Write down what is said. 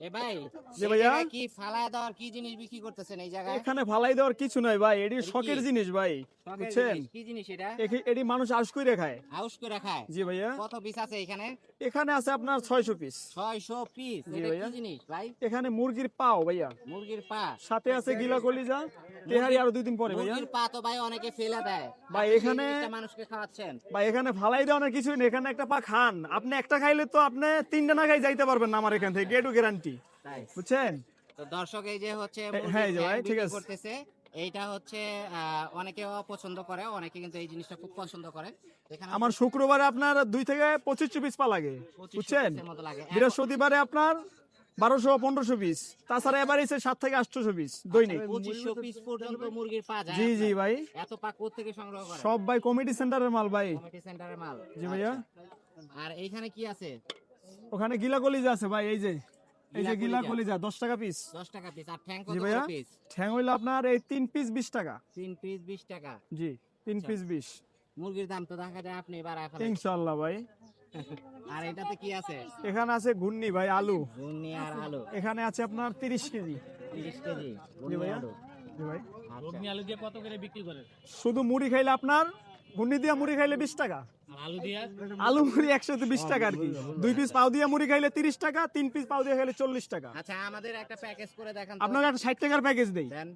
এ ভাই, জি ভাইয়া। কি ফালায় দেওয়ার কি জিনিস বিক্রি করতেছেন এই জায়গায়? এখানে ফালাই দেওয়ার কিছু নাই ভাই, এটি এটা কি? শখের জিনিস ভাই, শখের বুঝছেন? জিনিস, কি জিনিস এটা? এটি মানুষ আউশ করে খায়। হাউস করে খায়? জি ভাইয়া। কত পিস আছে এখানে? এখানে আছে আপনার 600 পিস। 600 পিস। জি এটা ভাইয়া। কি জিনিস ভাই? এখানে মুরগির পাও ভাইয়া, মুরগির পা। সাথে আছে গিলা কলিজা, তেহারি আরো 2 দিন পরে ভাইয়া। মুরগির পা তো ভাই অনেকে ফেলে দেয়, ভাই আপনি সেই এখানে জিনিসটা মানুষকে খাওয়াচ্ছেন। ভাই এখানে ফালাই দেওয়ার কিছুই নেই, এখানে একটা পা খান, আপনি একটা খাইলে তো আপনি 3টা না খাই যাইতে পারবেন না আমার এখান থেকে, এটু গ্যারান্টি, তাই বুঝছেন? তো দর্শক এই যে হচ্ছে হ্যাঁ, এই যে মুরগির ভাই, ঠ্যাং ঠিক বিক্রি আছে। করতেছে। এইটা হচ্ছে অনেকে অপছন্দ করে, অনেকে কিন্তু এই জিনিসটা খুব পছন্দ করে। এখানে আমার শুক্রবারে আপনার 2 থেকে 2500 পিস পা লাগে, 2500 বুঝছেন? পিসের মতো লাগে। বৃহস্পতিবারে আপনার 1200-1500 পিস, তাছাড়া এবার এসে 7 থেকে 800 পিস দৈনিক। 2500 পিস পর্যন্ত মুরগির পা যায় জি জি আপনার? ভাই, এত পা কোথা থেকে সংগ্রহ করেন? সব ভাই কমিটি সেন্টারের মাল ভাই। কমিটি সেন্টারের মাল। জি ভাইয়া। আচ্ছা। আর এইখানে কি আছে? ওখানে গিলা কলিজা আছে ভাই, এই যে গিলা গিলা কলিজা। কলিজা 10 টাকা পিস। 10 টাকা পিস। আর ঠ্যাং জি কত ভাইয়া। করে পিস? ঠ্যাং হইলো আপনার এই 3 পিস 20 টাকা। 3 পিস 20 টাকা। জি, 3 আচ্ছা। পিস 20। মুরগির দাম তো দেখা যায় আপনি বাড়ায় ফেলেন। ইনশাআল্লাহ ভাই। আর এটাতে কি আছে? এখানে আছে ঘুন্নি ভাই, আলু। ঘুগনি আর আলু। এখানে আছে আপনার 30 কেজি। 30 কেজি জি ঘুগনি ভাইয়া। আলু। জি ভাই। আচ্ছা। আলু দিয়ে কত করে বিক্রি করেন? শুধু মুড়ি খাইলে আপনার, ঘুন্নি দিয়ে মুড়ি খাইলে 20 টাকা। আর আলু দিয়ে? আলু মুড়ি 120 টাকা আর কি। 2 পিস পাও দিয়ে মুড়ি খাইলে 30 টাকা, 3 পিস পাও দিয়ে খাইলে 40 টাকা। আচ্ছা, আমাদের একটা প্যাকেজ করে দেখান তো। আপনার একটা 60 টাকার প্যাকেজ দেই। দেন।